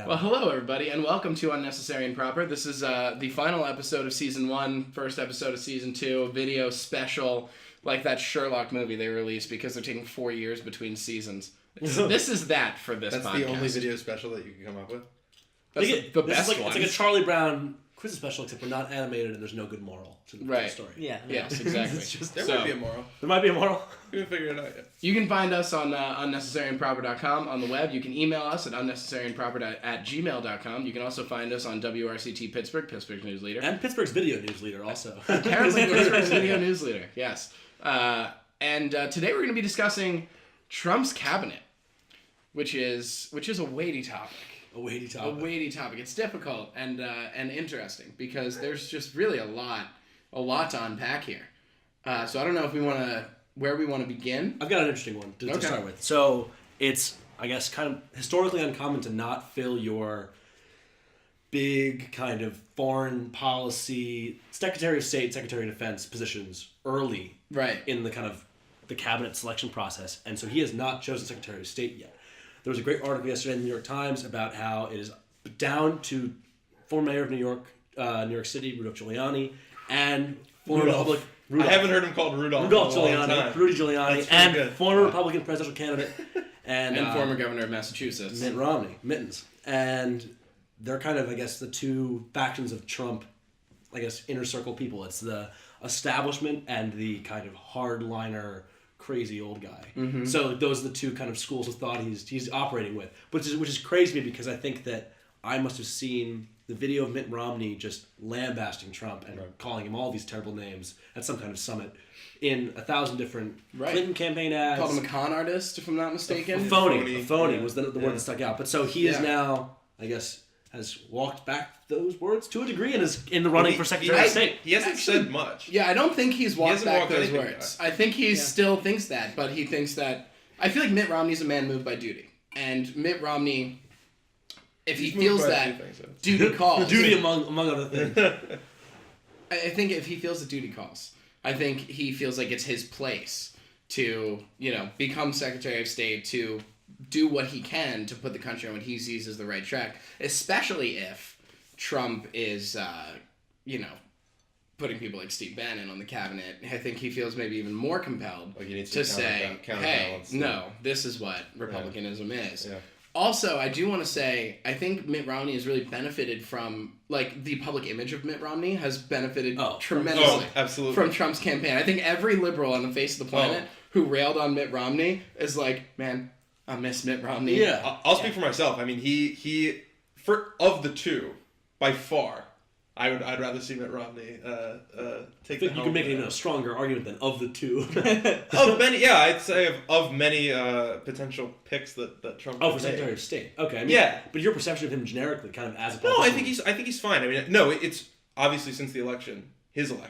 Well, hello everybody, and welcome to Unnecessary and Proper. This is the final episode of Season 1, first episode of Season 2, a video special like that Sherlock movie they released because they're taking 4 years between seasons. This is that for this podcast. That's the only video special that you can come up with? That's the best one. one. It's like a Charlie Brown Christmas special, except we're not animated and there's no good moral to the story. Yeah. Yes, exactly. There might be a moral. There might be a moral. We haven't figured it out yet. You can find us on unnecessaryandproper.com on the web. You can email us at unnecessaryandproper@gmail.com. You can also find us on WRCT Pittsburgh, Pittsburgh's news leader. And Pittsburgh's video news leader also. Apparently Pittsburgh's video news leader, yes. And today we're going to be discussing Trump's cabinet, which is a weighty topic. A weighty topic. It's difficult and interesting because there's just really a lot to unpack here. So I don't know if where we want to begin. I've got an interesting one to start with. So it's, I guess, kind of historically uncommon to not fill your big kind of foreign policy, Secretary of State, Secretary of Defense positions early in the kind of the cabinet selection process. And so he has not chosen Secretary of State yet. There was a great article yesterday in the New York Times about how it is down to former mayor of New York City, Rudolph Giuliani, and former Rudolph. I haven't heard him called Rudolph Giuliani, Rudy Giuliani, and good. former Republican presidential candidate, and former governor of Massachusetts, Mitt Romney, Mittens. And they're kind of, I guess, the two factions of Trump, I guess, inner circle people. It's the establishment and the kind of hardliner, crazy old guy. Mm-hmm. So those are the two kind of schools of thought he's operating with, which is crazy to me because I think that I must have seen the video of Mitt Romney just lambasting Trump and calling him all these terrible names at some kind of summit in 1,000 different Clinton campaign ads. Called him a con artist, if I'm not mistaken. A phony was the word that stuck out. But so he is now, I guess, has walked back those words to a degree and is in the running for Secretary of State. He hasn't said much. Yeah, I don't think he's walked back those words. I think he still thinks that, but he thinks that... I feel like Mitt Romney's a man moved by duty. And Mitt Romney, if he feels that duty calls... Duty among other things. I think if he feels that duty calls, I think he feels like it's his place to, become Secretary of State, to do what he can to put the country on what he sees as the right track, especially if Trump is, putting people like Steve Bannon on the cabinet. I think he feels maybe even more compelled to say, hey, no, this is what Republicanism is. Yeah. Also, I do want to say, I think Mitt Romney has really benefited from, the public image of Mitt Romney has benefited tremendously from Trump's campaign. I think every liberal on the face of the planet who railed on Mitt Romney is like, man, I miss Mitt Romney. Yeah, I'll speak for myself. I mean, he of the two, by far, I'd rather see Mitt Romney take the helm. You can make a stronger argument than of the two. Of many, I'd say of many potential picks that Trump. For Secretary of State. Okay, but your perception of him generically, kind of as a politician. No, I think he's fine. I mean, no, it's obviously since the election, his since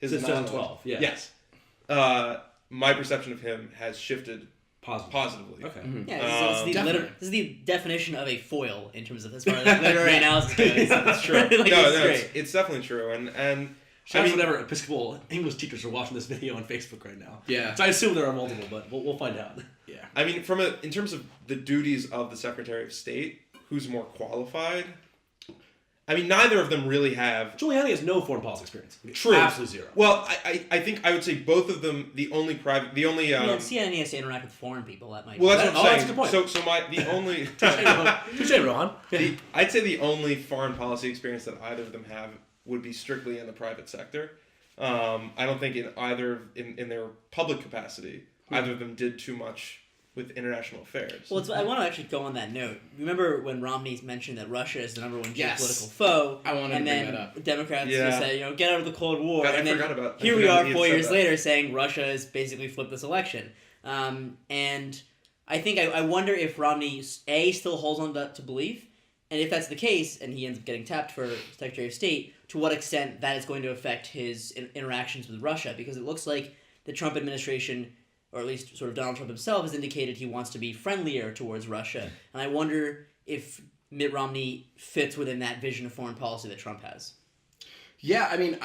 2012. Yeah. Yes, my perception of him has shifted. Positively. Okay. Mm-hmm. Yeah, this is the definition of a foil in terms of as far as literary analysis goes. It's true. It's definitely true. And whatever Episcopal English teachers are watching this video on Facebook right now. Yeah. So I assume there are multiple, but we'll find out. Yeah. I mean, in terms of the duties of the Secretary of State, who's more qualified? I mean, neither of them really have... Giuliani has no foreign policy experience. True. Absolutely zero. Well, I think I would say both of them, CNN has to interact with foreign people, that might be... Well, that's what I'm saying. That's a good point. So the only... Touche, Rohan. I'd say the only foreign policy experience that either of them have would be strictly in the private sector. I don't think in their public capacity, either of them did too much with international affairs. Well, I want to actually go on that note. Remember when Romney mentioned that Russia is the number one geopolitical foe? I wanted to bring that up. Democrats said, get out of the Cold War. God, and then here we are 4 years later saying Russia has basically flipped this election. And I think I wonder if Romney, A, still holds on to belief, and if that's the case, and he ends up getting tapped for Secretary of State, to what extent that is going to affect his interactions with Russia, because it looks like the Trump administration, or at least sort of Donald Trump himself, has indicated he wants to be friendlier towards Russia. And I wonder if Mitt Romney fits within that vision of foreign policy that Trump has. Yeah, I mean,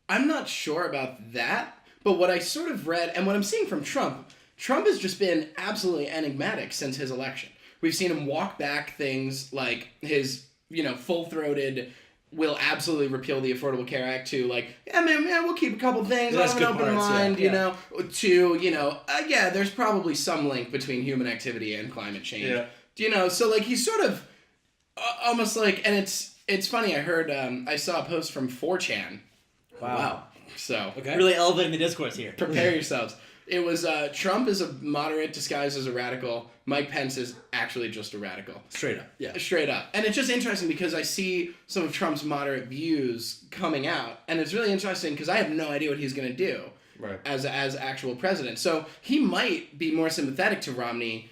I'm not sure about that, but what I sort of read, and what I'm seeing from Trump has just been absolutely enigmatic since his election. We've seen him walk back things like his, full-throated will absolutely repeal the Affordable Care Act to like, yeah, man, we'll keep a couple things, I'll have an open mind, to, there's probably some link between human activity and climate change. Yeah. So like he's sort of almost like, and it's funny, I heard, I saw a post from 4chan. Wow. So. Okay. Really elevating the discourse here. Prepare yourselves. It was Trump is a moderate disguised as a radical. Mike Pence is actually just a radical. Straight up. Yeah. Straight up. And it's just interesting because I see some of Trump's moderate views coming out. And it's really interesting because I have no idea what he's going to do as actual president. So he might be more sympathetic to Romney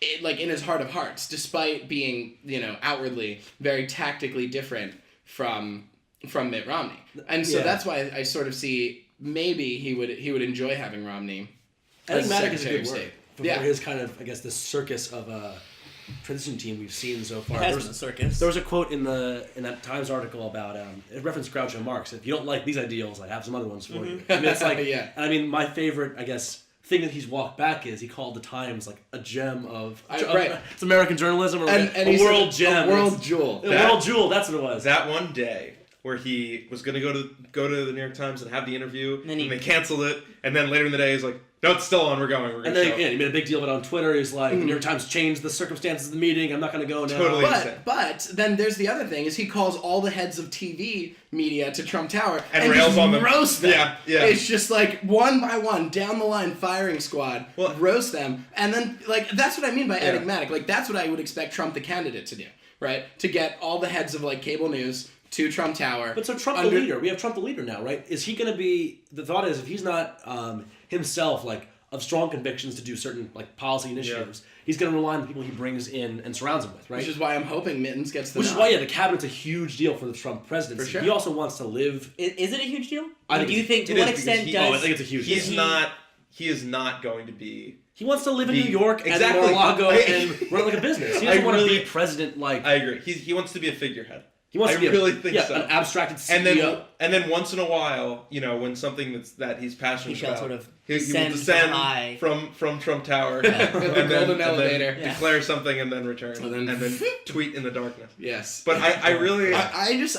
in his heart of hearts, despite being, outwardly very tactically different from Mitt Romney. And so that's why I sort of see maybe he would enjoy having Romney. I think Maddox is a good word for his kind of, I guess, the circus of a transition team we've seen so far. It has been a circus. There was a quote in that Times article about it referenced Groucho Marx. If you don't like these ideals, I have some other ones for you. I mean, it's like, my favorite, I guess, thing that he's walked back is he called the Times like a gem of it's American journalism or a world gem, a world jewel. A world jewel. That's what it was. That one day where he was going to go to the New York Times and have the interview, and they canceled it, and then later in the day he's like, no, it's still on, we're going. And then he made a big deal of it on Twitter. He's like, the New York Times changed the circumstances of the meeting, I'm not going to go now. Totally but then there's the other thing, is he calls all the heads of TV media to Trump Tower and rails on them. Roast them. Yeah. It's just like one by one, down the line, firing squad, roast them. And then, like, that's what I mean by enigmatic. Like, that's what I would expect Trump the candidate to do, right? To get all the heads of, like, cable news to Trump Tower. But so Trump the leader, we have Trump the leader now, right? Is he going to be, the thought is, if he's not himself, like, of strong convictions to do certain, like, policy initiatives, he's going to rely on the people he brings in and surrounds him with, right? Which is why I'm hoping Mittens gets the Which is why, the cabinet's a huge deal for the Trump presidency. For sure. He also wants to live... Is it a huge deal? I do you think, to what extent does... I think it's a huge deal. He is not going to be... He wants to live in New York and Mar-a-Lago and run like a business. He doesn't want to be president like... I agree. He wants to be a figurehead. He wants to be an abstracted CEO. And then once in a while, when something that he's passionate about, sort of he will descend from Trump Tower and golden elevator, declare something and then return and then tweet in the darkness. Yes, but I really I just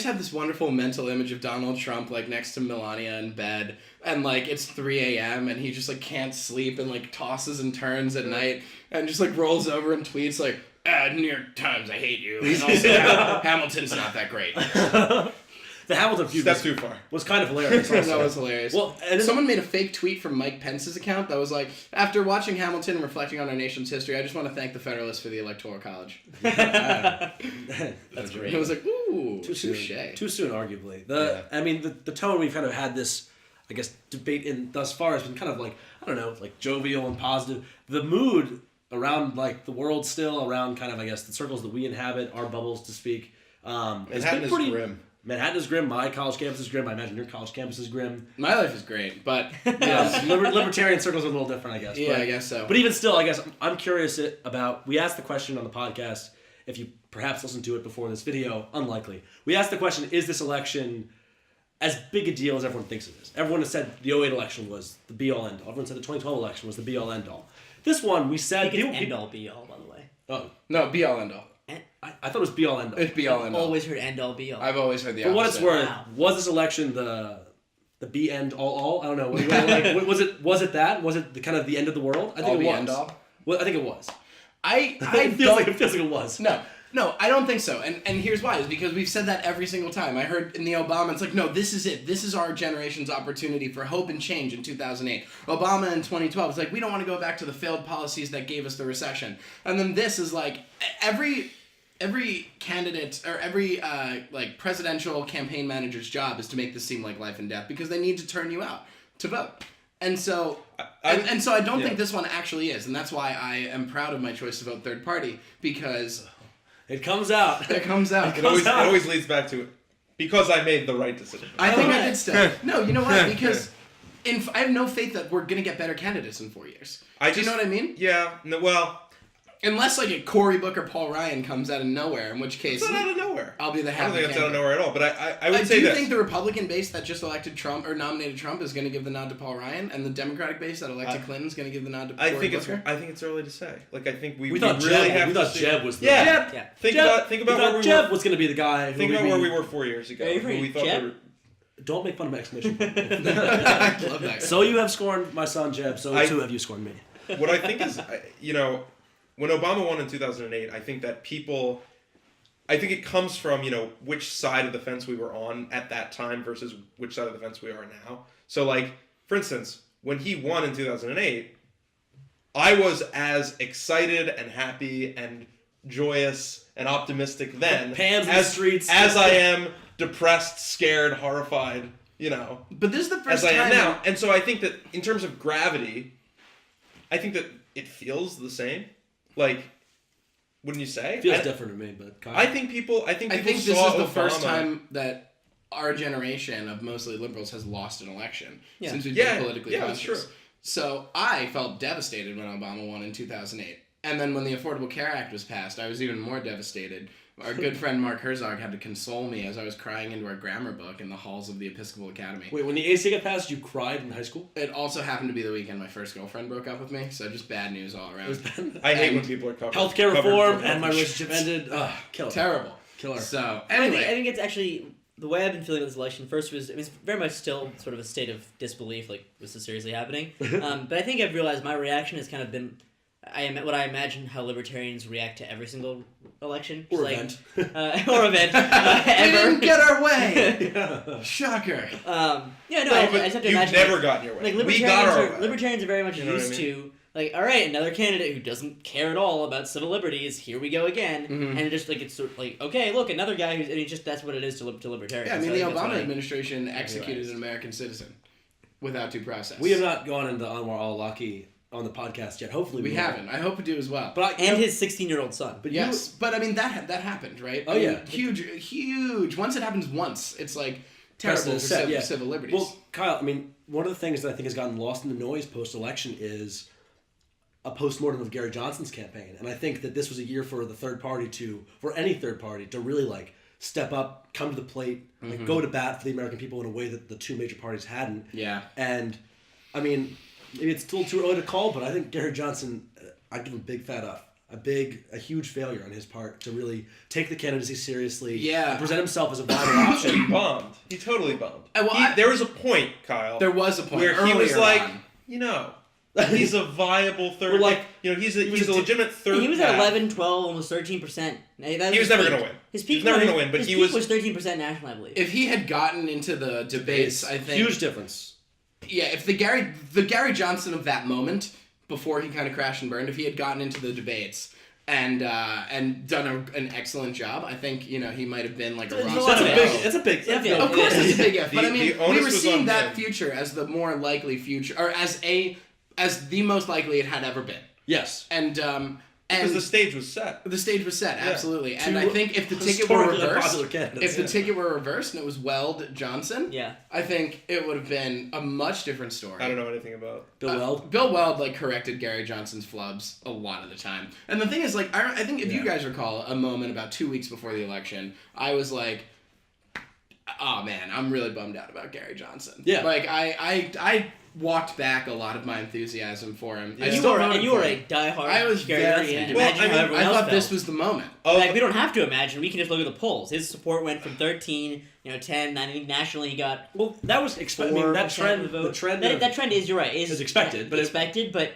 have this wonderful mental image of Donald Trump like next to Melania in bed, and like it's 3 a.m. and he just like can't sleep and like tosses and turns at night and just like rolls over and tweets like, New York Times, I hate you. And also, Hamilton's not that great. The Hamilton feud too far. Was kind of hilarious. That was hilarious. Well, and someone made a fake tweet from Mike Pence's account that was like, after watching Hamilton and reflecting on our nation's history, I just want to thank the Federalists for the Electoral College. That's great. It was like, ooh, too soon, arguably. I mean, the tone we've kind of had this, I guess, debate in thus far has been kind of like, I don't know, like jovial and positive. The mood around like the world still, around kind of, I guess, the circles that we inhabit, our bubbles to speak. Manhattan is grim. Manhattan is grim. My college campus is grim. I imagine your college campus is grim. My life is great, but libertarian circles are a little different, I guess. Yeah, I guess so. But even still, I guess I'm curious about. We asked the question on the podcast. If you perhaps listened to it before this video, unlikely. We asked the question: is this election as big a deal as everyone thinks it is? Everyone has said the 2008 election was the be-all end-all. Everyone said the 2012 election was the be-all end-all. This one, we said... I think it's end-all be-all, by the way. Oh. No, be-all end-all. I thought it was be-all end-all. It's be-all end-all. I've always heard end-all be-all. I've always heard the opposite. For what it's worth, was this election the be-end-all-all? I don't know. Was it that? Was it the kind of the end of the world? I think it was. End-all? Well, I think it was. It feels like it was. No, I don't think so. And here's why. Is because we've said that every single time. I heard in the Obama, it's like, no, this is it. This is our generation's opportunity for hope and change in 2008. Obama in 2012, it's like, we don't want to go back to the failed policies that gave us the recession. And then this is like, every candidate or every like presidential campaign manager's job is to make this seem like life and death because they need to turn you out to vote. And so, and so I don't think this one actually is. And that's why I am proud of my choice to vote third party, because... It comes out. It comes out. It always leads back to it. Because I made the right decision. I think I did still. No, you know what? Because I have no faith that we're going to get better candidates in 4 years. Do you know what I mean? Yeah. No, well... Unless like a Cory Booker, Paul Ryan comes out of nowhere, in which case it's not out of nowhere. I'll be the I happy don't think it's out of camper. nowhere at all. But I would say do you this. think the Republican base that just elected Trump or nominated Trump is going to give the nod to Paul Ryan, and the Democratic base that elected Clinton is going to give the nod to Cory Booker? I think it's early to say. Like I think we thought really Jeb, have we to thought see. Jeb was the Yeah. Think about where we Jeb were. was going to be the guy. Think about where we were 4 years ago. Are you who we thought Jeb? we were, Don't make fun of my exclamation point. I love that. So you have scorned my son Jeb. So too have you scorned me. what I think is, when Obama won in 2008, I think that I think it comes from, which side of the fence we were on at that time versus which side of the fence we are now. So, like, for instance, when he won in 2008, I was as excited and happy and joyous and optimistic then Pans in the streets. as I am depressed, scared, horrified, But this is the first as I time am now. And so I think that in terms of gravity, I think that it feels the same. Like, wouldn't you say? Feels different to me, but Kyle. I think people I think this saw is the Obama. first time that our generation of mostly liberals has lost an election since we've Yeah. been politically Yeah, that's conscious. true. So I felt devastated when Obama won in 2008. And then when the Affordable Care Act was passed, I was even more devastated. Our good friend Mark Herzog had to console me as I was crying into our grammar book in the halls of the Episcopal Academy. Wait, when the ACA got passed, you cried in high school? It also happened to be the weekend my first girlfriend broke up with me, so just bad news all around. I hate when people are covered. Healthcare covered reform for and my bullshit. relationship ended. Killer. Terrible. Killer. So, I anyway. think it's actually the way I've been feeling with this election. First was it's very much still sort of a state of disbelief, like this is seriously happening. But I think I've realized my reaction has kind of been what I imagine how libertarians react to every single election Or like, event. or event We ever. didn't get our way! Shocker. I No, just but have to you've imagine never gotten your way. like We got our way. libertarians are very much You know what used I mean? to like, all right, another candidate who doesn't care at all about civil liberties. Here we go again, and it just like it's sort of like, okay, look, another guy who's. I mean, just that's what it is to libertarians. Yeah, I mean, So the think that's Obama why- administration executed an American citizen without due process. We have not gone into Anwar al-Awlaki on the podcast yet. Hopefully We will. haven't. I hope we do as well. But and his 16-year-old son. But Yes, but I mean that happened, right? Oh, I mean, yeah. huge. Once it happens once, it's like terrible for precedent is set, yeah. civil liberties. Well, Kyle, I mean, one of the things that I think has gotten lost in the noise post-election is a postmortem of Gary Johnson's campaign, and I think that this was a year for any third party to really like step up, come to the plate, like, go to bat for the American people in a way that the two major parties hadn't. Yeah. And I mean, maybe it's still too early to call, but I think Gary Johnson, I give him a big fat F. A huge failure on his part to really take the candidacy seriously. Yeah. And present himself as a viable option. He bombed. He totally bombed. Well, There was a point, Kyle. There was a point where he was earlier like, on. he's a viable third. Well, like, he's a legitimate third. He was at path. 11, 12, almost 13%. He was never going to win. His peak He was never going to win, but his he peak was 13% national, I believe. If he had gotten into the debates, I think Huge difference. Yeah, if the Gary Johnson of that moment, before he kind of crashed and burned, if he had gotten into the debates and done an excellent job, I think he might have been like a rock That's star. It's a big. Yeah. Of course, it's a big if. But I mean, the onus we were was seeing on that him. future as the more likely future, or as the most likely it had ever been. Yes. And Because the stage was set. the stage was set, absolutely. And Two I think if the ticket were historically reversed, unpopular candidates, if the ticket were reversed and it was Weld Johnson, Yeah. I think it would have been a much different story. I don't know anything about. Bill Weld. Bill Weld corrected Gary Johnson's flubs a lot of the time. And the thing is, I think if you guys recall a moment about 2 weeks before the election, I was like, oh man, I'm really bummed out about Gary Johnson. Yeah. Like I walked back a lot of my enthusiasm for him. Yeah. I You still were, voted and you for were him. a diehard I was Gary very Johnson fan. into Well, Imagine I how mean, everyone I else thought this felt. was the moment. Like, we don't have to imagine. We can just look at the polls. His support went from 13, 10, 9. I think nationally he got Well, that was expected. I mean, that 4% trend. of the The vote. trend. That trend is, you're right, is expected, but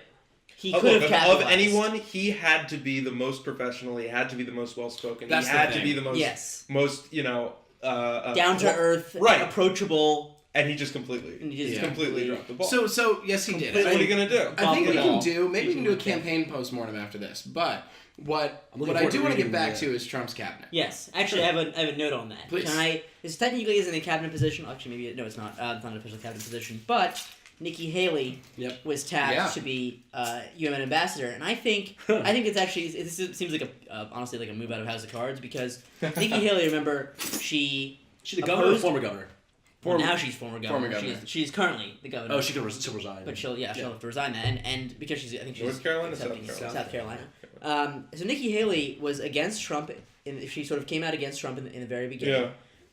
he Oh, could look, have of capitalized. anyone, he had to be the most professional. He had to be the most well spoken. He That's the had to thing. be the most, Yes. most down to earth, right. approachable. And he just completely, And he just completely dropped the ball. So yes, he did. what are you gonna do? I think we You can know? do. Maybe we can do a campaign postmortem after this. But what looking I forward do to want to get reading back the- to is Trump's cabinet. Yes, actually, I have a note on that. Please. This technically isn't a cabinet position. Actually, maybe no, it's not. It's not an official cabinet position. But Nikki Haley Yep. was tapped Yeah. to be UMN ambassador, and I think it's actually this seems like honestly like a move out of House of Cards because Nikki Haley, remember, She's the governor or opposed- former governor? Now she's former governor. She's currently the governor. Oh, she'll resign. But she'll have to resign that, and because I think she's North Carolina, South Carolina. So Nikki Haley was against Trump. She sort of came out against Trump in the very beginning.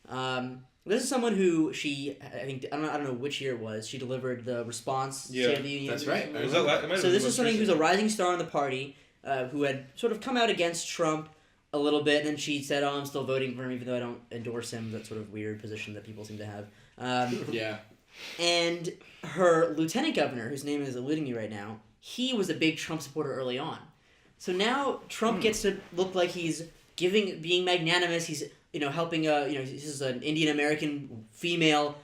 Yeah. This is someone who I don't know which year it was. She delivered the response State of the Union. That's right. So this is someone who's a rising star in the party, who had sort of come out against Trump a little bit, and then she said, "Oh, I'm still voting for him, even though I don't endorse him." That sort of weird position that people seem to have. Yeah. And her lieutenant governor, whose name is eluding me right now, he was a big Trump supporter early on. So now Trump gets to look like he's being magnanimous. He's helping this is an Indian American female,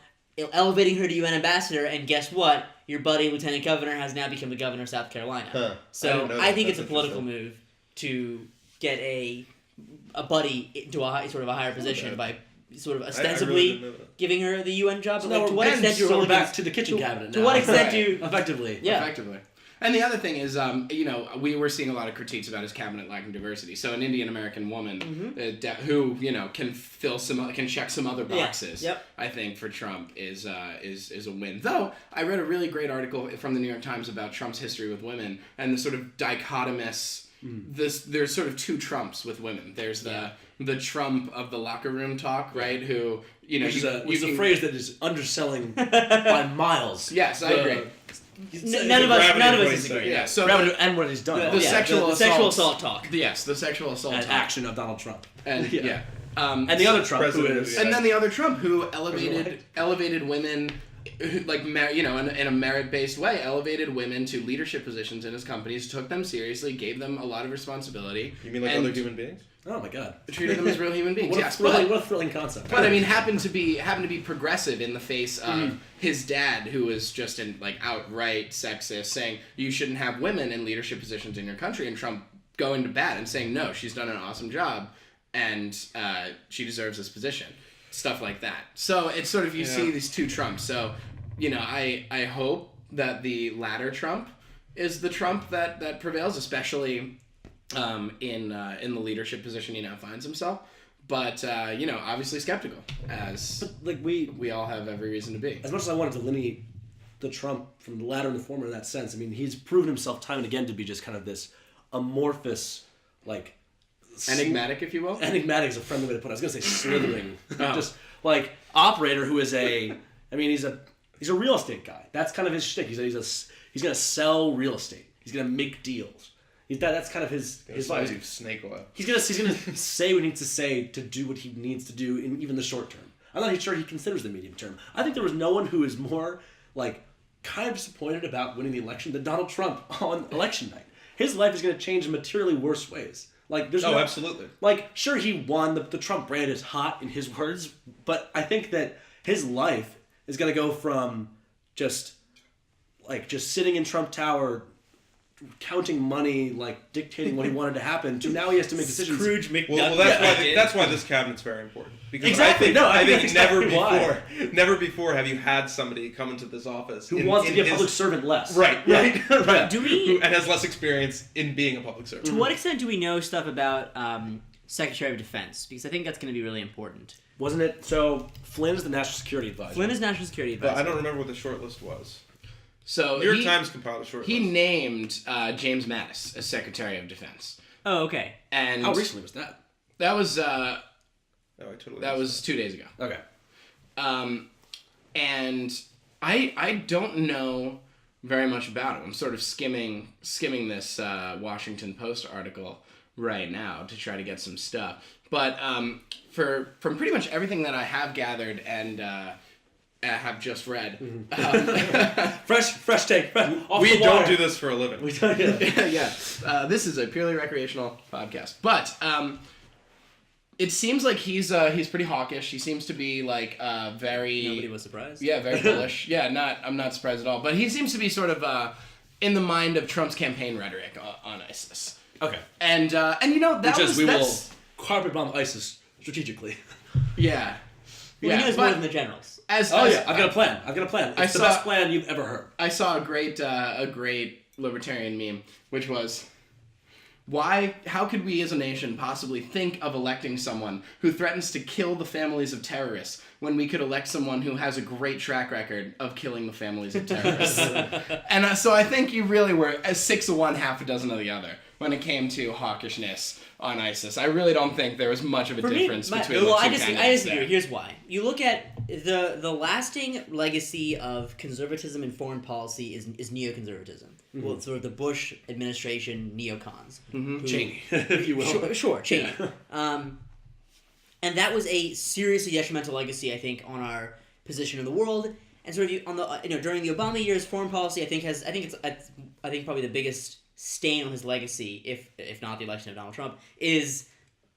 elevating her to UN ambassador, and guess what? Your buddy lieutenant governor has now become the governor of South Carolina. Huh. So I think it's a political move to get a buddy into a sort of a higher position by sort of ostensibly giving her the UN job. So but to what extent you're we're back to the kitchen cabinet now. To what extent do you... Effectively. Yeah. Effectively. And the other thing is, we were seeing a lot of critiques about his cabinet lacking diversity. So an Indian American woman who can check some other boxes, I think for Trump is a win. Though I read a really great article from the New York Times about Trump's history with women and the sort of dichotomous. There's sort of two Trumps with women. There's the Trump of the locker room talk, right? Who which is a phrase that is underselling by miles. Yes, I agree. None of us disagree. Yeah, so and what he's done. The sexual assault talk. Yes, the sexual assault and talk. action of Donald Trump. And and the other Trump who is, and then the other Trump who elevated women, in a merit-based way, elevated women to leadership positions in his companies, took them seriously, gave them a lot of responsibility. You mean like other human beings? Oh my God! Treated them as real human beings. What a thrilling concept. But I mean, happened to be progressive in the face of his dad, who was just outright sexist, saying you shouldn't have women in leadership positions in your country, and Trump going to bat and saying no, she's done an awesome job, and she deserves this position. Stuff like that. So it's sort of see these two Trumps. So I hope that the latter Trump is the Trump that prevails, especially. In the leadership position he now finds himself, but obviously skeptical, as we all have every reason to be. As much as I wanted to delineate the Trump from the latter and the former in that sense, I mean, he's proven himself time and again to be just kind of this amorphous, enigmatic, if you will. Enigmatic is a friendly way to put it. I was gonna say slithering, just operator who is he's a real estate guy. That's kind of his shtick. He's gonna sell real estate. He's gonna make deals. That's kind of his vibe. Snake oil. He's gonna say what he needs to say to do what he needs to do in even the short term. I'm not even sure he considers the medium term. I think there was no one who is more kind of disappointed about winning the election than Donald Trump on election night. His life is going to change in materially worse ways. Absolutely. Sure, he won. The Trump brand is hot in his words, but I think that his life is going to go from just sitting in Trump Tower, counting money, dictating what he wanted to happen, to now he has to make decisions. Scrooge McDuck. Well, that's why this cabinet's very important. Because exactly. I think never before have you had somebody come into this office who wants to be a public servant less. Right. And has less experience in being a public servant. To what extent do we know stuff about Secretary of Defense? Because I think that's going to be really important. Wasn't it? So Flynn is the National Security Advisor. Flynn is National Security Advisor. But I don't remember what the short list was. So New York Times compiled a short list. He named James Mattis as Secretary of Defense. Oh, okay. And how recently was that? That was I totally that was 2 days ago. Okay. And I don't know very much about him. I'm sort of skimming this Washington Post article right now to try to get some stuff. But from pretty much everything that I have gathered and have just read, fresh take. We don't do this for a living. We don't. Yeah. This is a purely recreational podcast, but it seems like he's pretty hawkish. He seems to be very. Nobody was surprised. Yeah, very bullish. Yeah, I'm not surprised at all. But he seems to be sort of in the mind of Trump's campaign rhetoric on ISIS. Okay. And we will carpet bomb ISIS strategically. Yeah. Well, he knows more than the generals. I've got a plan. It's the best plan you've ever heard. I saw a great libertarian meme, which was, How could we as a nation possibly think of electing someone who threatens to kill the families of terrorists when we could elect someone who has a great track record of killing the families of terrorists? And so I think you really were 6 of one, half a dozen of the other when it came to hawkishness on ISIS. I really don't think there was much of a difference between the two candidates. I disagree. Here's why. You look at the lasting legacy of conservatism in foreign policy is neoconservatism. Mm-hmm. Well, sort of the Bush administration neocons. Mm-hmm. Cheney, if you will. Sure, Cheney. Yeah. And that was a seriously detrimental legacy, I think, on our position in the world. And sort of on the during the Obama years, foreign policy I think probably the biggest stain on his legacy, if not the election of Donald Trump, is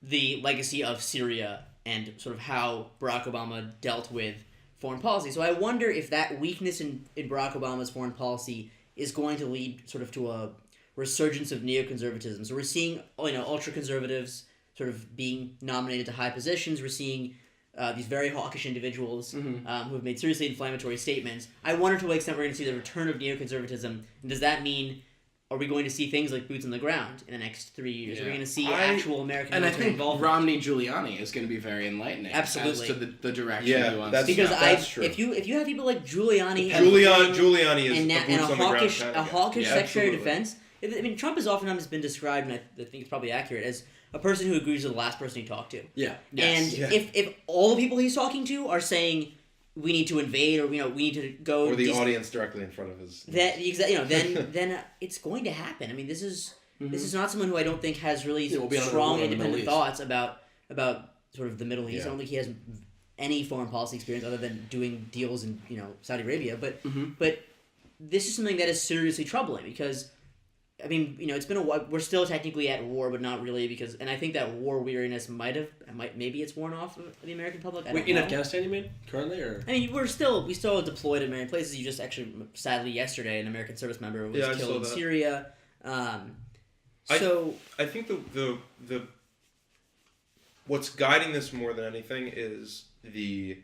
the legacy of Syria and sort of how Barack Obama dealt with foreign policy. So I wonder if that weakness in Barack Obama's foreign policy is going to lead sort of to a resurgence of neoconservatism. So we're seeing ultra-conservatives sort of being nominated to high positions. We're seeing these very hawkish individuals who have made seriously inflammatory statements. I wonder to what extent we're going to see the return of neoconservatism. And does that mean, are we going to see things like boots on the ground in the next 3 years? Yeah. Are we going to see actual American military involvement? And I think Romney Giuliani is going to be very enlightening. Absolutely. As to the direction he wants that's, to go. That's true. If you have people like Giuliani Giuliani is and a hawkish Secretary of Defense. I mean, Trump has oftentimes been described, and I think it's probably accurate, as a person who agrees with the last person he talked to. Yeah. Yes. And if all the people he's talking to are saying we need to invade or we need to go, or the audience directly in front of his, then it's going to happen. I mean, this is not someone who I don't think has really strong independent thoughts about sort of the Middle East. I don't think he has any foreign policy experience other than doing deals in Saudi Arabia. But this is something that is seriously troubling because, I mean, it's been a while. We're still technically at war, but not really and I think that war weariness maybe it's worn off of the American public. In Afghanistan, you mean currently, or? I mean, we still deployed in many places. You just actually, sadly, yesterday, an American service member was killed in Syria. I think the what's guiding this more than anything is the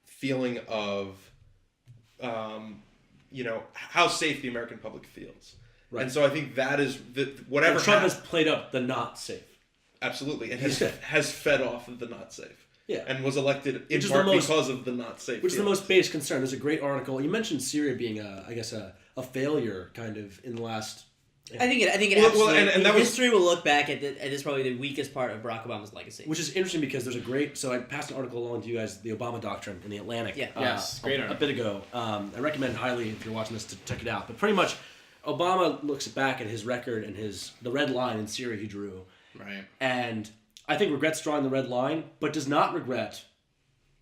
feeling of, how safe the American public feels. Right. And so I think that is whatever Trump has played up the not safe. Absolutely, and has fed off of the not safe. Yeah, and was elected in part because of the not safe. Which is the most base concern. There's a great article. You mentioned Syria being a failure kind of in the last. I think it absolutely. And history will look back at this probably the weakest part of Barack Obama's legacy. Which is interesting because there's a great. So I passed an article along to you guys, the Obama Doctrine in the Atlantic. Yeah. Yes. Great article. A bit ago. I recommend highly if you're watching this to check it out. But pretty much, Obama looks back at his record and the red line in Syria he drew. Right. And I think regrets drawing the red line, but does not regret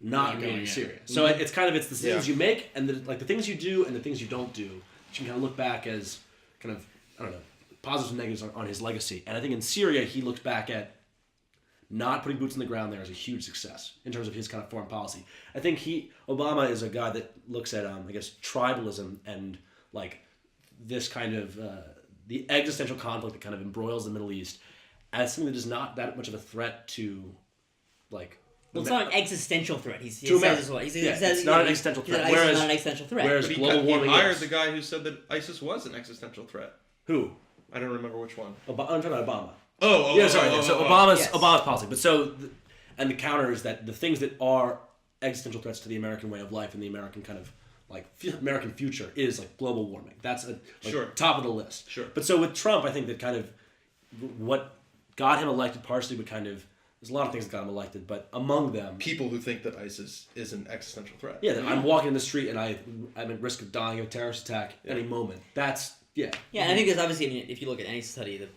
not going to Syria. So it's the decisions you make and the things you do and the things you don't do. You can kind of look back as kind of, I don't know, positives and negatives on his legacy. And I think in Syria, he looked back at not putting boots on the ground there as a huge success in terms of his kind of foreign policy. I think Obama is a guy that looks at, tribalism and this kind of the existential conflict that kind of embroils the Middle East as something that is not that much of a threat to, Well, it's not an existential threat. He says it's not an existential threat. ISIS is not an existential threat. Whereas global warming he hired the guy who said that ISIS was an existential threat. Who? I don't remember which one. I'm talking about Obama. Obama's policy. But and the counter is that the things that are existential threats to the American way of life and the American kind of American future is global warming. That's top of the list. Sure. But so with Trump, I think that kind of what got him elected partially, but kind of there's a lot of things that got him elected, but among them, people who think that ISIS is an existential threat. Yeah, that I'm walking in the street and I'm at risk of dying of a terrorist attack any moment. That's Yeah, and I think there's obviously, if you look at any study, the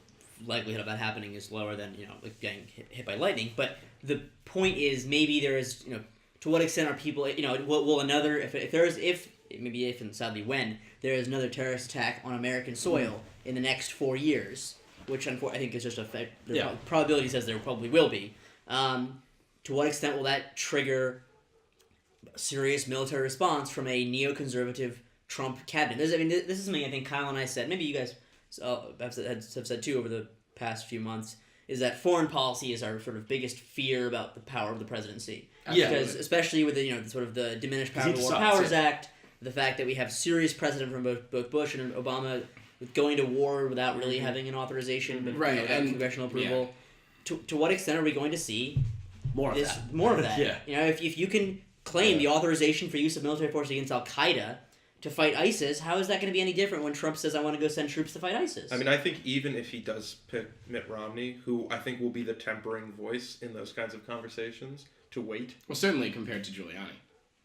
likelihood of that happening is lower than getting hit by lightning. But the point is, maybe there is to what extent are people will another if and sadly when there is another terrorist attack on American soil in the next 4 years, which I think is just a fact. Probability says there probably will be. To what extent will that trigger a serious military response from a neoconservative Trump cabinet? This is something I think Kyle and I said. Maybe you guys have said too over the past few months. Is that foreign policy is our sort of biggest fear about the power of the presidency? Yeah, because especially with the sort of the diminished power of the War Powers Act, the fact that we have serious precedent from both Bush and Obama with going to war without really having an authorization, but Right, without and- congressional approval. To what extent are we going to see More of that. More of that. Yeah. You know, if you can claim the authorization for use of military force against Al Qaeda to fight ISIS, how is that going to be any different when Trump says, I want to go send troops to fight ISIS? I mean, I think even if he does pick Mitt Romney, who I think will be the tempering voice in those kinds of conversations, to wait. Well, certainly compared to Giuliani.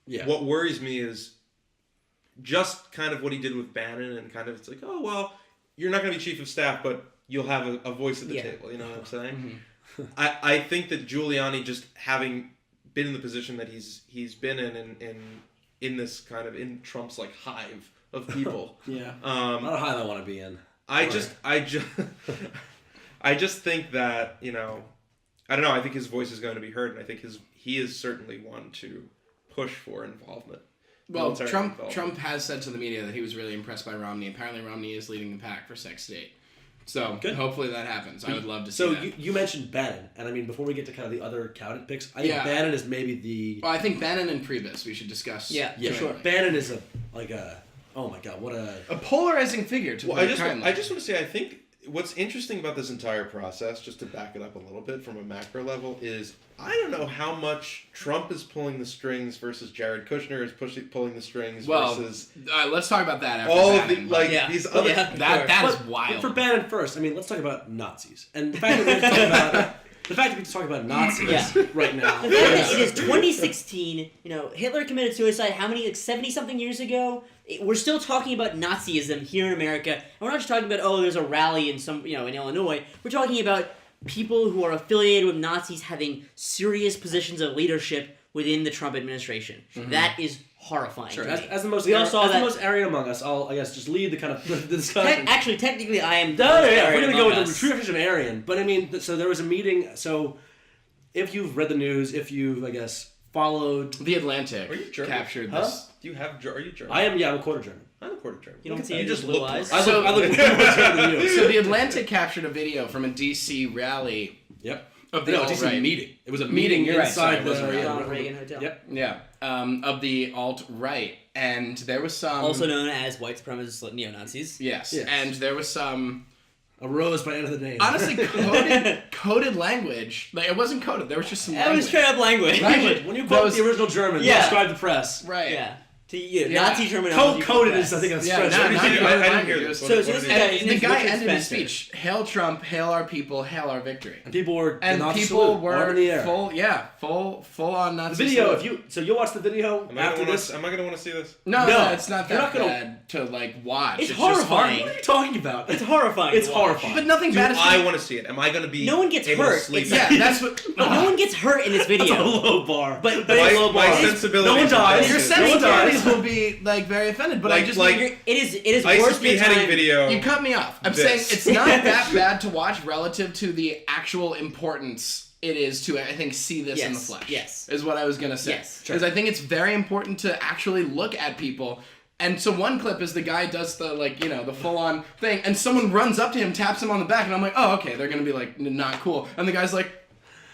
Yeah. What worries me is just kind of what he did with Bannon, and kind of it's like, oh, well, you're not going to be chief of staff, but you'll have a voice at the table. You know what I'm saying? I think that Giuliani, just having been in the position that he's been in this kind of in Trump's like hive of people. Yeah. Not a hive I want to be in. I just think that, you know, I don't know. I think his voice is going to be heard, and I think he is certainly one to push for involvement. Well, Trump has said to the media that he was really impressed by Romney. Apparently, Romney is leading the pack for Sec State. So hopefully that happens. I would love to see that. So you mentioned Bannon, and I mean, before we get to kind of the other cabinet picks, I think Bannon is maybe the... Well, I think Bannon and Priebus we should discuss. Yeah, sure. Bannon is oh my God, what a polarizing figure, to put it kindly. I just want to say, I think what's interesting about this entire process, just to back it up a little bit from a macro level, is I don't know how much Trump is pulling the strings versus Jared Kushner is pulling the strings versus... let's talk about that after all Bannon, of the, these other... That is wild. But for Bannon first, I mean, let's talk about Nazis. And the fact that we have to talk about... The fact that we talk about Nazis right now. The fact that it is 2016, you know, Hitler committed suicide how many, like 70-something years ago? We're still talking about Nazism here in America. And we're not just talking about, there's a rally in in Illinois. We're talking about people who are affiliated with Nazis having serious positions of leadership within the Trump administration. Mm-hmm. That is horrifying. Sure. As the most Aryan among us, I'll just lead the kind of the discussion. Actually, technically, I am. We're gonna go with the true definition of Aryan. But I mean, so there was a meeting. So if you've read the news, if you've followed The Atlantic, are you German? Captured this. Do you have? Are you German? I am. Yeah, I'm a quarter German. I'm a quarter German. You don't see just blue eyes. I look more German than you. So The Atlantic captured a video from a DC rally. Yep. Of the DC meeting. It was a meeting inside the Ronald Reagan Hotel. Yep. Yeah. Of the alt-right. And there was some... Also known as white supremacist neo-Nazis. Yes. And there was some... A rose by the end of the name. Honestly, coded language. Like, it wasn't coded. There was just some language. It was straight up language. When you quote the original German, you describe the press. Right. Yeah. Nazi terminology. Coded is, I think, a stretch. I didn't hear this. So the guy ended his speech. Hail Trump, hail our people, hail our victory. And people were in the air. Full on Nazi. The video, you'll watch the video after this. Am I going to want to see this? No, it's not that bad to watch. It's horrifying. What are you talking about? It's horrifying. It's horrifying. But nothing bad is... I want to see it. Am I going to be... No one gets hurt. Yeah, that's what... No one gets hurt in this video. That's a low bar. But my sensibility... No one dies. Your sensibilities will be very offended, but I just it is ISIS worth your beheading time. video. You cut me off. I'm saying it's not that bad to watch relative to the actual importance it is to, I think, see this in the flesh. Yes. Is what I was going to say. Yes. Because I think it's very important to actually look at people. And so one clip is the guy does the, the full-on thing, and someone runs up to him, taps him on the back, and I'm like, oh, okay, they're going to be, not cool. And the guy's like,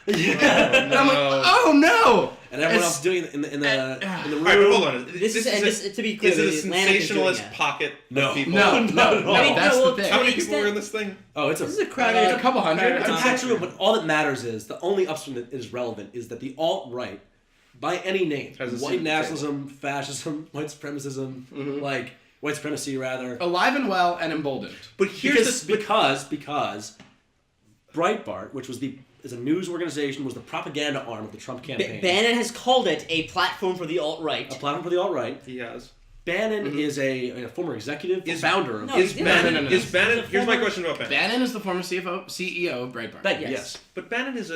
and I'm like, oh, no! And everyone else doing it in the room. Alright, hold on. This is to be clear, is it a sensationalist pocket of people? No, that's the thing. How many people were in this thing? Oh, this is a crowd. A couple hundred. It's a packed room, but all that matters is, the only upstream that is relevant is that the alt-right, by any name, white nationalism, fascism, white supremacism, white supremacy rather, alive and well and emboldened. But here's because Breitbart, which is a news organization, was the propaganda arm of the Trump campaign. Bannon has called it a platform for the alt-right. A platform for the alt-right. He has. Bannon is a former executive, founder of... Bannon? Here's my question about Bannon. Bannon is the former CEO of Breitbart. Yes. But Bannon is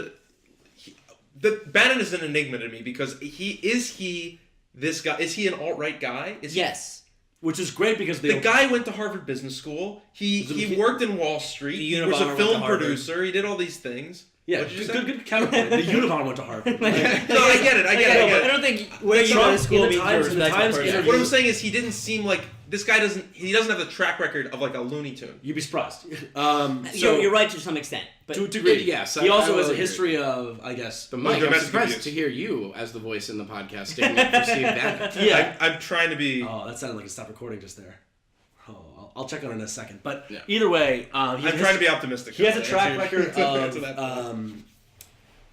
Bannon is an enigma to me, because is he this guy? Is he an alt-right guy? Yes. Which is great because the guy went to Harvard Business School. He worked in Wall Street. He was a film producer. He did all these things. Yeah, good counterpoint. The Univon went to Harvard. No, I get it. I don't think where you go to school means What I'm saying is he didn't seem like this guy doesn't have the track record of like a Looney Tune. You'd be surprised. You're right to some extent. But to degree, yes. He also has a history of, I guess... But Mike, I'm surprised to hear you as the voice in the podcast sticking up for Steve Bannon. Yeah. I'm trying to be... Oh, that sounded like a stop recording just there. Oh, I'll check on it in a second. But either way, I'm trying to be optimistic. He has a track record of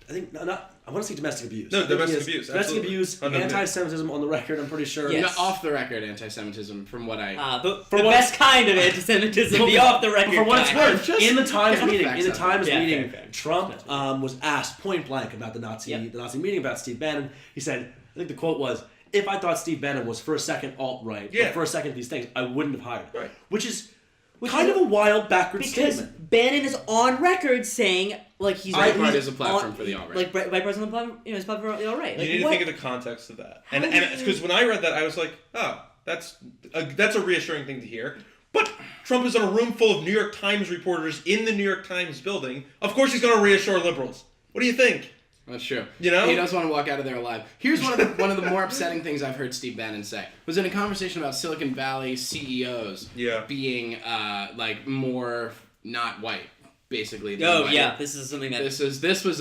I think not. I want to say domestic abuse. No, domestic abuse. Domestic abuse, anti-Semitism on the record. I'm pretty sure. Yes. Off the record anti-Semitism, from what I. The best kind of anti-Semitism, the off the record. For what it's worth, in the Times Fair. meeting, Trump was asked point blank about the Nazi meeting about Steve Bannon. He said, I think the quote was, "If I thought Steve Bannon was for a second alt-right, or for a second these things, I wouldn't have hired him." Right. Which is kind of a wild backward because statement. Bannon is on record saying he's Breitbart is a platform for the alt-right. Breitbart's on the platform, it's a platform for the alt-right. You need to think of the context of that, and because when I read that, I was like, oh, that's a reassuring thing to hear. But Trump is in a room full of New York Times reporters in the New York Times building. Of course, he's going to reassure liberals. What do you think? That's true. You know? He does want to walk out of there alive. Here's one of the more upsetting things I've heard Steve Bannon say. Was in a conversation about Silicon Valley CEOs being more not white, basically. White. This is something that this was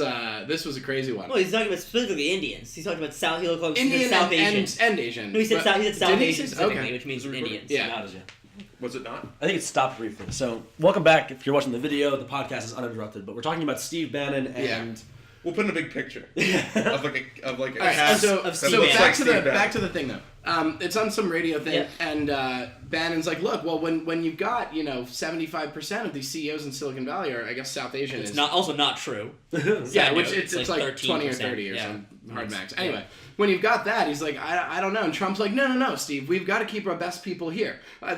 a crazy one. Well, he's talking about specifically Indians. He's talking about South Indian South Asian and Asian. No, he said South Asian specifically, okay. which means Indians. Yeah. Was it not? I think it stopped briefly. So, welcome back. If you're watching the video, the podcast is uninterrupted. But we're talking about Steve Bannon and... We'll put in a big picture of like a cast. So back to the thing though. It's on some radio thing, and Bannon's like, look, well, when you've got 75% of these CEOs in Silicon Valley are, I guess, South Asian. It's not true. Yeah, which it's like 20 or 30 or some hard max. Anyway, when you've got that, he's like, I don't know. And Trump's like, no, Steve, we've got to keep our best people here. He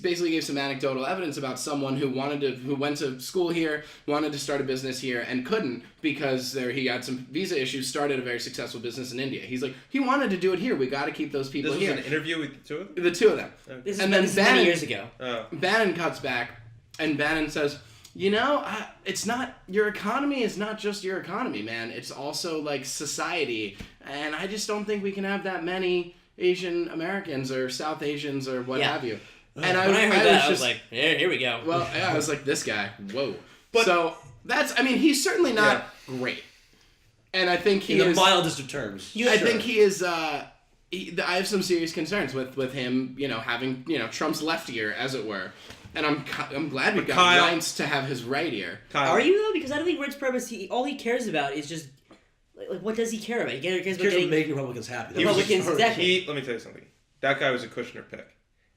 basically gave some anecdotal evidence about someone who went to school here, wanted to start a business here, and couldn't because he had some visa issues, started a very successful business in India. He's like, he wanted to do it here. We got to keep those people here. This was an interview with the two of them? The two of them. Okay. This is many years ago. Bannon cuts back, and Bannon says, it's not, your economy is not just your economy, man. It's also like society. And I just don't think we can have that many Asian Americans or South Asians or what have you. And when I heard that, I was like, here we go. Well, I was like, this guy, whoa. So he's certainly not great. And I think he is... In the mildest of terms. I think he is... I have some serious concerns with him, having, Trump's left ear, as it were. And I'm glad we got Reince to have his right ear. Kyle. Are you, though? Because I don't think Reince's purpose, all he cares about is just... Like, what does he care about? He cares about making Republicans happy. Republicans, exactly. Let me tell you something. That guy was a Kushner pick.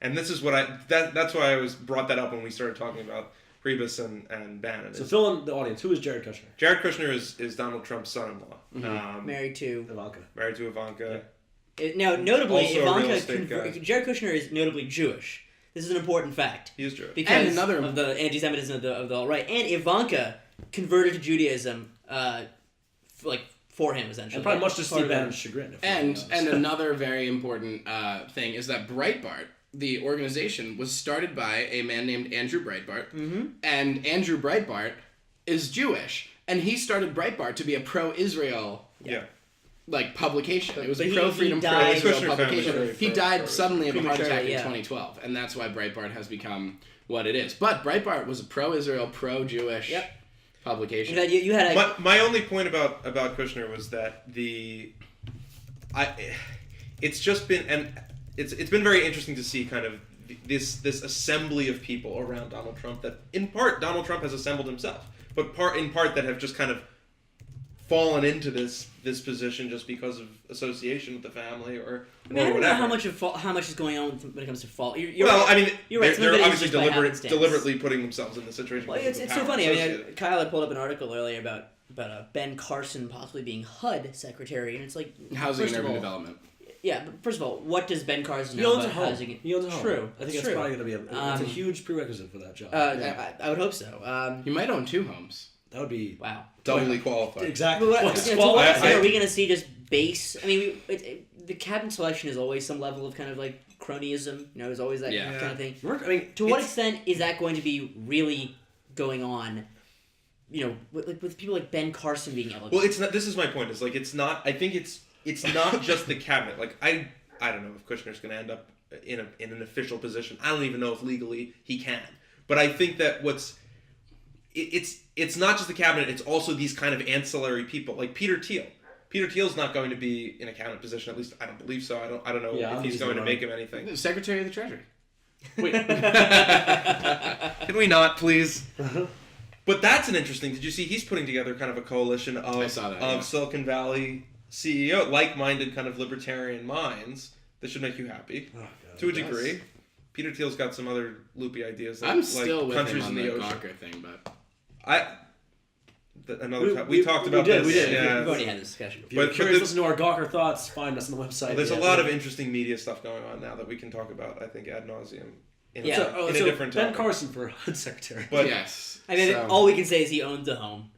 And this is what that's why I brought that up when we started talking about Priebus and Bannon. So fill in the audience. Who is Jared Kushner? Jared Kushner is Donald Trump's son-in-law. Mm-hmm. Married to Ivanka. Yeah. Now, notably, Ivanka, Jared Kushner is notably Jewish. This is an important fact. He is Jewish. Because of the anti-Semitism of the alt-right. And Ivanka converted to Judaism, for him, essentially. And probably much to Steve Bannon's chagrin. And another very important thing is that Breitbart, the organization, was started by a man named Andrew Breitbart. Mm-hmm. And Andrew Breitbart is Jewish. And he started Breitbart to be a pro-Israel publication. It was a pro-freedom, pro-Israel publication. He died suddenly of a heart attack in 2012. And that's why Breitbart has become what it is. But Breitbart was a pro-Israel, pro-Jewish... publication. You had my only point about Kushner was that it's just been, and it's been very interesting to see kind of this assembly of people around Donald Trump that in part Donald Trump has assembled himself, but in part that have just kind of fallen into this position just because of association with the family or I don't know how much is going on when it comes to fault. You're right. They're obviously deliberately putting themselves in the situation. Well, it's so funny. Kyle had pulled up an article earlier about Ben Carson possibly being HUD secretary, and it's like housing and urban development. Yeah, but first of all, what does Ben Carson know about housing? He owns a home. True. I think it's probably going to be it's a huge prerequisite for that job. I would hope so. He might own 2 homes. That would be doubly qualified. Exactly. To what extent are we going to see just base? I mean, the cabinet selection is always some level of kind of like cronyism. There's always that kind of thing. I mean, to what extent is that going to be really going on? With people like Ben Carson being eligible. Well, it's not. This is my point. It's like it's not. I think it's not just the cabinet. Like I don't know if Kushner's going to end up in an official position. I don't even know if legally he can. But I think that it's not just the cabinet, it's also these kind of ancillary people, like Peter Thiel. Peter Thiel's not going to be in a cabinet position, at least I don't believe so. I don't know if he's going to make him anything. Secretary of the Treasury. Wait. Can we not, please? But that's an interesting. Did you see? He's putting together kind of a coalition of Silicon Valley CEO, like-minded kind of libertarian minds that should make you happy to a degree. Peter Thiel's got some other loopy ideas. I'm still with countries him on in the the ocean. Gawker thing, but we talked about this. We did. Yeah. We've already had this discussion. If you're curious to listen to our Gawker thoughts, find us on the website. There's a lot of interesting media stuff going on now that we can talk about, I think, ad nauseum. In a different Ben topic. Carson for HUD secretary. But yes. I mean, all we can say is he owns a home.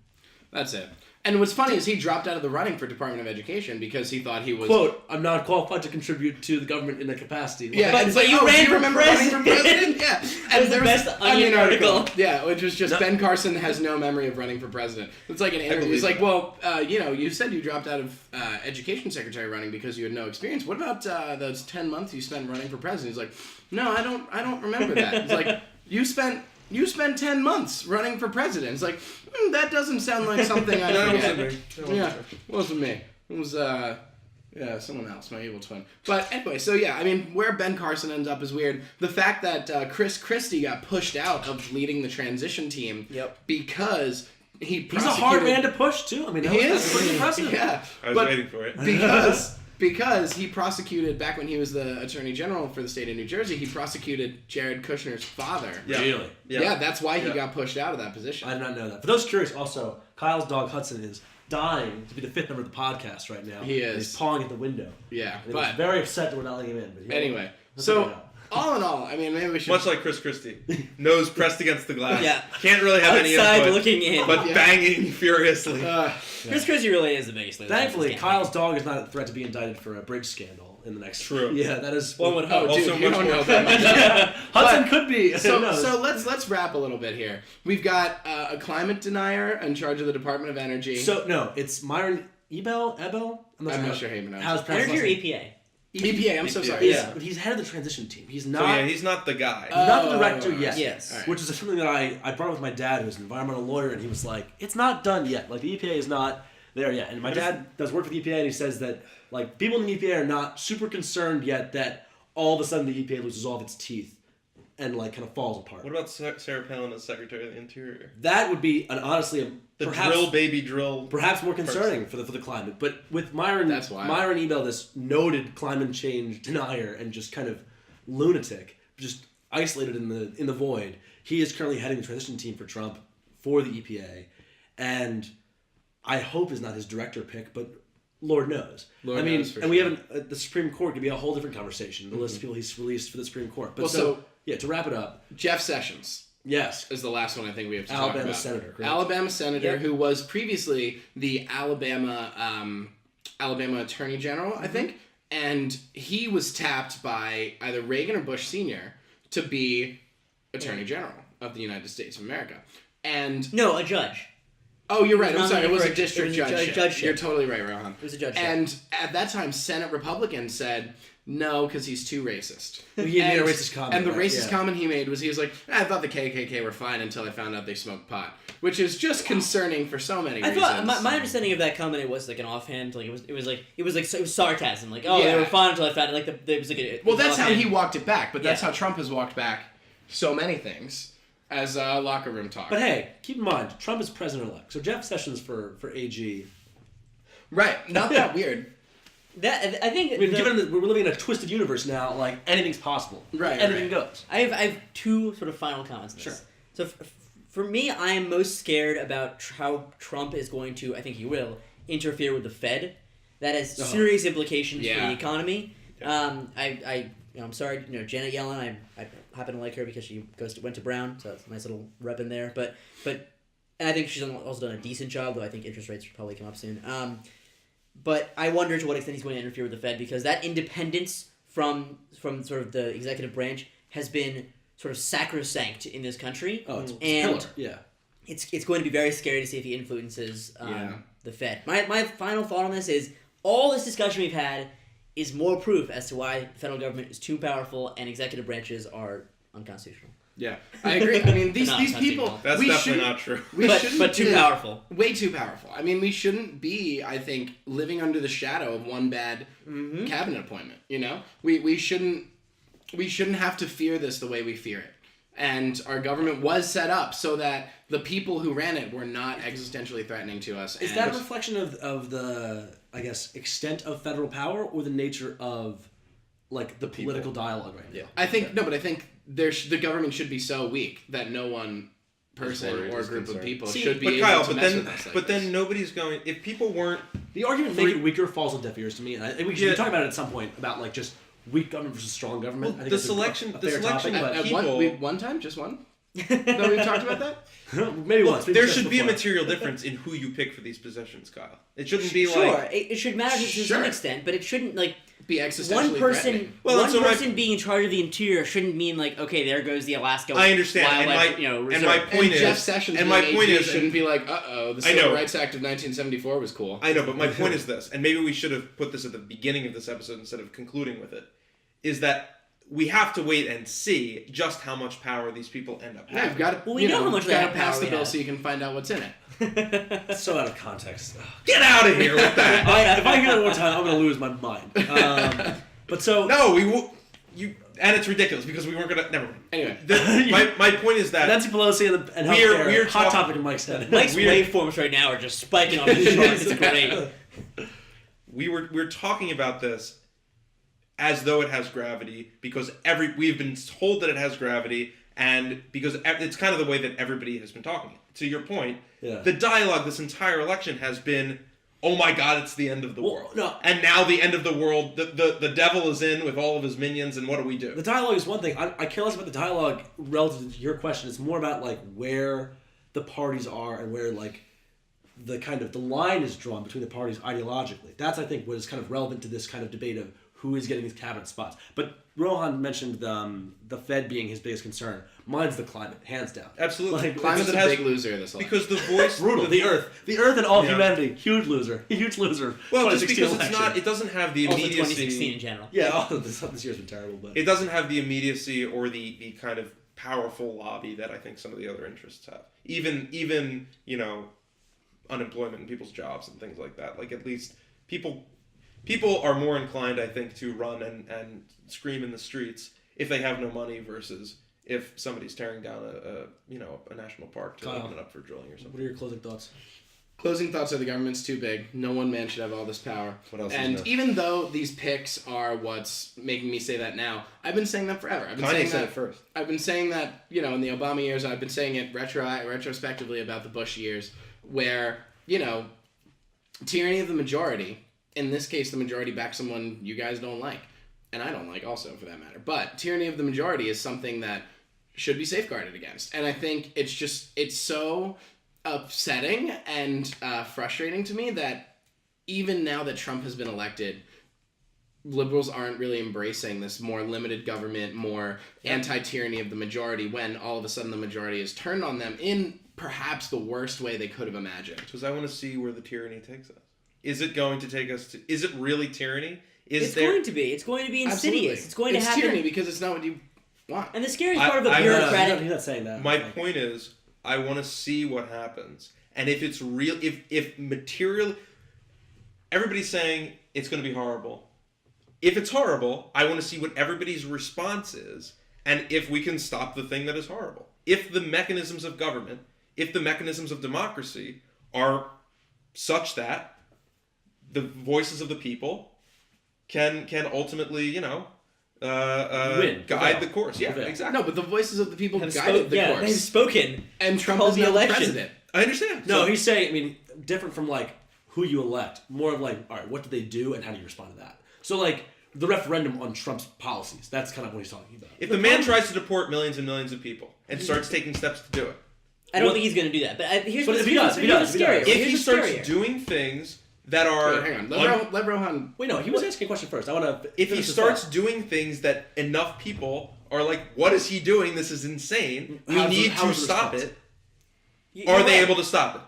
That's it. And what's funny is he dropped out of the running for Department of Education because he thought he was... Quote, I'm not qualified to contribute to the government in a capacity. Yeah, but you ran for president. Yeah. That was the best Onion article. Yeah, which was just Ben Carson has no memory of running for president. It's like an interview. It's like, well, you said you dropped out of education secretary running because you had no experience. What about those 10 months you spent running for president? He's like, no, I don't remember that. It's like, you spent 10 months running for president. It's like, that doesn't sound like something I forget. Yeah, it wasn't me. It was, someone else, my evil twin. But anyway, so yeah, I mean, where Ben Carson ends up is weird. The fact that Chris Christie got pushed out of leading the transition team because he's a hard man to push, too. I mean, that's pretty impressive. Yeah. I was waiting for it. Because he prosecuted, back when he was the Attorney General for the state of New Jersey, he prosecuted Jared Kushner's father. Yeah. Really? Yeah, that's why he got pushed out of that position. I did not know that. For those curious, also, Kyle's dog Hudson is dying to be the fifth member of the podcast right now. He is. He's pawing at the window. Yeah, but he's very upset that we're not letting him in. But anyway, so all in all, I mean, maybe we should... Much like Chris Christie. Nose pressed against the glass. Yeah. Can't really have any outside input. looking in. But banging furiously. Chris Christie really is the biggest loser. Thankfully, Kyle's dog is not a threat to be indicted for a bridge scandal in the next... True. Yeah, that is... One would hope. Dude, Also you much don't more- know that much. Hudson could be. So let's wrap a little bit here. We've got a climate denier in charge of the Department of Energy. So, no, it's Myron Ebel? I'm not sure how you pronounce it. How's pronounced Energy or last name? EPA? EPA, I'm so sorry. Yeah, but he's head of the transition team. He's not... So yeah, he's not the guy. He's not the director yet. Yes. Right. Which is something that I brought up with my dad, who's an environmental lawyer, and he was like, it's not done yet. Like, the EPA is not there yet. And my dad does work for the EPA, and he says that, like, people in the EPA are not super concerned yet that all of a sudden the EPA loses all of its teeth and, like, kind of falls apart. What about Sarah Palin as Secretary of the Interior? That would be, honestly, Drill baby drill. perhaps more concerning for the climate. But with Myron, That's wild. Myron Ebel, this noted climate change denier and just kind of lunatic, just isolated in the void, he is currently heading the transition team for Trump for the EPA, and I hope is not his director pick, but Lord knows. Lord knows for and we sure. haven't. The Supreme Court could be a whole different conversation. The list of people he's released for the Supreme Court. But Well, yeah, to wrap it up, Jeff Sessions yes, is the last one I think we have to talk Alabama about. senator, correct? Alabama senator Yep. who was previously the Alabama Attorney General, I think, and he was tapped by either Reagan or Bush Sr. to be Attorney General of the United States of America. And No, a judge. oh, you're right. I'm Nominated sorry. It was for a district judgeship. judgeship. You're totally right, Rohan. It was a judgeship. And at that time, Senate Republicans said no because he's too racist. Well, he made a racist comment, And the right? racist Yeah. comment he made was he was like, I thought the KKK were fine until I found out they smoked pot, which is just concerning for so many I reasons. thought my understanding of that comment, it was like an offhand, like it was sarcasm, like they Yeah. were fine until I found it, like it was like Well, that's how offhand. he walked it back, but that's Yeah. how Trump has walked back so many things as locker room talk. But hey, keep in mind, Trump is president-elect. So Jeff Sessions for AG. right, not that weird. That I think. I mean, given that we're living in a twisted universe now, like, anything's possible. Right, Anything right. goes. I have two sort of final comments on this. Sure. So for me, I am most scared about how Trump is going to, I think he will, interfere with the Fed. That has serious implications for the economy. I'm sorry, Janet Yellen, I happen to like her because she went to Brown, so that's a nice little rep in there. But and I think she's also done a decent job, though I think interest rates will probably come up soon. But I wonder to what extent he's going to interfere with the Fed, because that independence from sort of the executive branch has been sort of sacrosanct in this country. Oh, it's and pillar. Yeah. it's going to be very scary to see if he influences the Fed. My final thought on this is all this discussion we've had is more proof as to why the federal government is too powerful and executive branches are unconstitutional. Yeah, I agree. I mean, these Not people. That's we definitely shouldn't- not true. We shouldn't But too be- powerful. Way too powerful. I mean, we shouldn't be, I think, living under the shadow of one bad cabinet appointment, We shouldn't... we shouldn't have to fear this the way we fear it. And our government was set up so that the people who ran it were not existentially threatening to us. Is that a reflection of the, I guess, extent of federal power or the nature of, like, the political dialogue right now? Yeah. I think the government should be so weak that no one person or group of people should be able to mess with us. But then nobody's going... If people weren't... The argument make it weaker falls on deaf ears to me, and we should talk about it at some point, about, like, just weak government versus strong government. Well, I think the selection at one time, just one? No, we've talked about that? Maybe once. There should be a material difference in who you pick for these positions, Kyle. It shouldn't be like... It should matter to some extent, but it shouldn't, like... be existentially threatening. One person being in charge of the interior shouldn't mean, like, okay, there goes the Alaska I understand. Wildlife, Reserve. And my point is... Jeff Sessions shouldn't be like, the Civil Rights Act of 1974 was cool. I know, but my point is this, and maybe we should have put this at the beginning of this episode instead of concluding with it, is that we have to wait and see just how much power these people end up having. Yeah, you've got to, we know how much they have pass the bill so you can find out what's in it. So out of context. Get out of here with that. If I hear that one more time, I'm going to lose my mind. But so... No, we will... And it's ridiculous because we weren't going to... Never mind. Anyway. My point is that... Nancy Pelosi and healthcare, hot topic in Mike's head. Mike's waveforms right now are just spiking on his charts. It's great. We're talking about this as though it has gravity because we've been told that it has gravity and because it's kind of the way that everybody has been talking. To your point, the dialogue this entire election has been, oh my God, it's the end of the world. No. And now the end of the world, the devil is in with all of his minions, and what do we do? The dialogue is one thing. I care less about the dialogue relative to your question. It's more about, like, where the parties are and where, like, the line is drawn between the parties ideologically. That's, I think, what is kind of relevant to this kind of debate of who is getting these cabinet spots. But Rohan mentioned the Fed being his biggest concern. Mine's the climate, hands down. Absolutely. Like, climate's a big loser this election. Because the voice... Brutal. The Earth and all humanity. Huge loser. Huge loser. Well, just because it doesn't have the immediacy... Also 2016 in general. Yeah, this year's been terrible. But it doesn't have the immediacy or the kind of powerful lobby that I think some of the other interests have. Even unemployment and people's jobs and things like that. Like, at least people are more inclined, I think, to run and scream in the streets if they have no money versus if somebody's tearing down a national park to open it up for drilling or something. What are your closing thoughts? Closing thoughts are the government's too big. No one man should have all this power. What else and is there? even though these picks are what's making me say that now, I've been saying that forever. Kanye said it first. I've been saying that, in the Obama years. I've been saying it retrospectively about the Bush years, where, tyranny of the majority. In this case, the majority backs someone you guys don't like. And I don't like also, for that matter. But tyranny of the majority is something that should be safeguarded against. And I think it's so upsetting and frustrating to me that even now that Trump has been elected, liberals aren't really embracing this more limited government, more anti-tyranny of the majority, when all of a sudden the majority is turned on them in perhaps the worst way they could have imagined. Because I want to see where the tyranny takes us. Is it going to take us to... Is it really tyranny? It's going to be. It's going to be insidious. Absolutely. It's going to happen. It's tyranny because it's not what you want. And the scariest part of the bureaucratic... He's not saying that. My point is, I want to see what happens. And if it's real... If material... Everybody's saying it's going to be horrible. If it's horrible, I want to see what everybody's response is, and if we can stop the thing that is horrible. If the mechanisms of government, if the mechanisms of democracy are such that the voices of the people can ultimately, guide the course. Yeah, exactly. No, but the voices of the people guided the course. They've spoken. And Trump is now the president. I understand. No, he's saying, different from, like, who you elect. More of, like, all right, what do they do and how do you respond to that? So, like, the referendum on Trump's policies. That's kind of what he's talking about. If the man tries to deport millions and millions of people and starts taking steps to do it. I don't think he's going to do that. But here's the scary. If he starts doing things that are... Wait, hang on. Let Rohan... Wait, no, he was asking a question first. I want to... If he starts doing things that enough people are like, what is he doing? This is insane. We need to stop it. Are they able to stop it?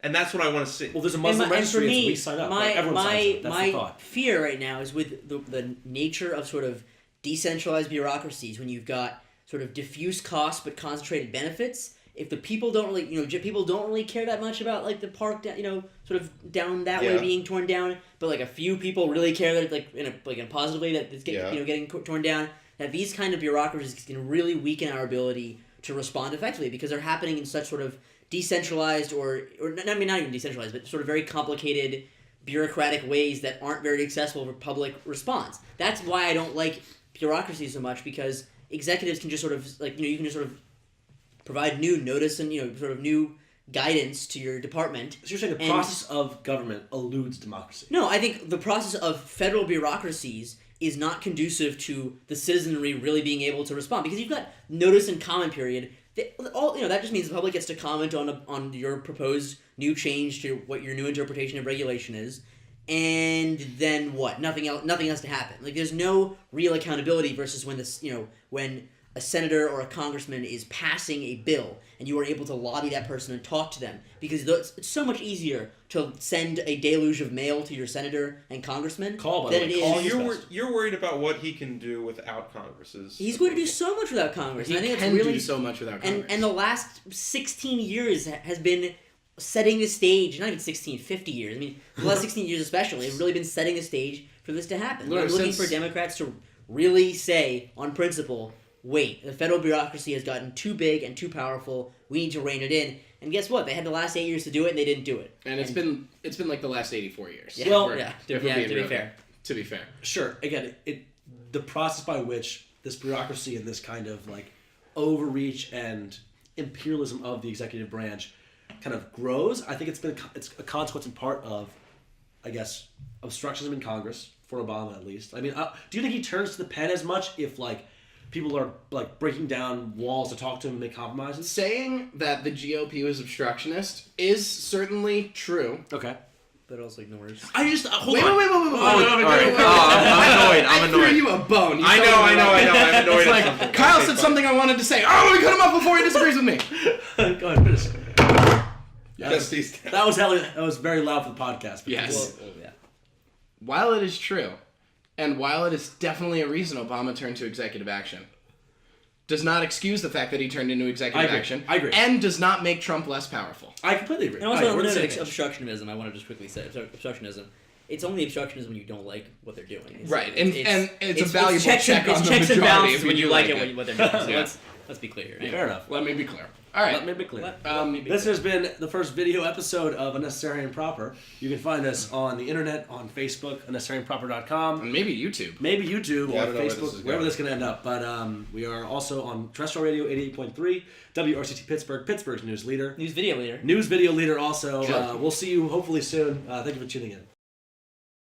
And that's what I want to see. Well, there's a Muslim registry. We sign up. My fear right now is with the nature of sort of decentralized bureaucracies, when you've got sort of diffuse costs but concentrated benefits. If the people don't really, people don't really care that much about, like, the park, sort of down that way being torn down, but, like, a few people really care that, like, in a positive way that it's getting torn down, that these kind of bureaucracies can really weaken our ability to respond effectively because they're happening in such sort of decentralized or I mean, not even decentralized, but sort of very complicated bureaucratic ways that aren't very accessible for public response. That's why I don't like bureaucracy so much, because executives can just sort of, like, you can just sort of provide new notice and, sort of new guidance to your department. So you're saying the process of government eludes democracy? No, I think the process of federal bureaucracies is not conducive to the citizenry really being able to respond, because you've got notice and comment period. That just means the public gets to comment on your proposed new change to what your new interpretation of regulation is, and then what? Nothing else to happen. Like, there's no real accountability versus when a senator or a congressman is passing a bill and you are able to lobby that person and talk to them, because it's so much easier to send a deluge of mail to your senator and congressman than it is. You're worried about what he can do without Congress's. He's going to do so much without Congress. He can do so much without Congress. And the last 16 years has been setting the stage. Not even 16, 50 years. I mean, the last 16 years especially have really been setting the stage for this to happen. I'm looking for Democrats to really say, on principle, wait, the federal bureaucracy has gotten too big and too powerful. We need to rein it in. And guess what? They had the last 8 years to do it, and they didn't do it. And it's been like the last 84 years. Yeah. Well, to be fair. To be fair. Sure. Again, the process by which this bureaucracy and this kind of like overreach and imperialism of the executive branch kind of grows, I think it's a consequence in part of, I guess, obstructionism in Congress, for Obama at least. I mean, do you think he turns to the pen as much if, like, people are, like, breaking down walls to talk to him and make compromises? Saying that the GOP was obstructionist is certainly true. Okay. But also ignores. I just... Hold wait, on. Wait. I'm annoyed. I threw you a bone. I know. I'm annoyed It's at like, something. Kyle said something I wanted to say. Oh, let me cut him off before he disagrees with me. Go ahead, finish. Yes. That was very loud for the podcast. Yes. Well, yeah. While it is true, and while it is definitely a reason Obama turned to executive action, does not excuse the fact that he turned into executive action. I agree. And does not make Trump less powerful. I completely agree. And also, we're on the the note same of page. obstructionism, I want to just quickly say, obstructionism, it's only obstructionism when you don't like what they're doing. Right, and it's a valuable checks check on the checks and majority balances if when you do like like it, what they're doing. So Yeah. let's be clear here. Anyway. Fair enough. Let me be clear. All right. Let me be clear. This This has been the first video episode of Unnecessary and Proper. You can find us on the internet, on Facebook, unnecessaryandproper.com. And maybe YouTube. Maybe YouTube Yeah, I or don't know where Facebook, this is wherever going. this is going to end up. But we are also on terrestrial radio 88.3, WRCT Pittsburgh, Pittsburgh's news leader. News video leader. News video leader also. Sure. We'll see you hopefully soon. Thank you for tuning in.